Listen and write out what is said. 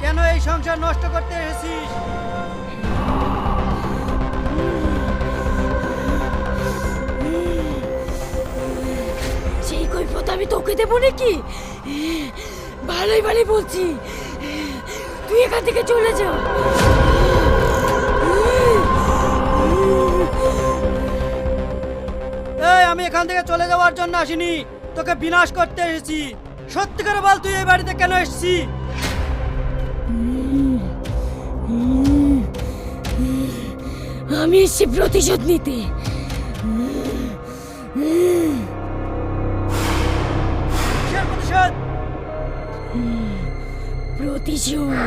কেন এই সংসার নষ্ট করতে এসেছিস? সেই কৈফিয়ত আমি তোকে দেবো নাকি? ভালোই ভালোই বলছি, তুই এখান থেকে চলে যা। এই, আমি এখান থেকে চলে যাওয়ার জন্য আসিনি, তোকে বিনাশ করতে এসেছি। সত্যি করে বল, তুই এই বাড়িতে কেন এসেছিস? আমি এসেছি প্রতিশোধ নিতে। কিসের প্রতিশোধ? প্রতিশোধ।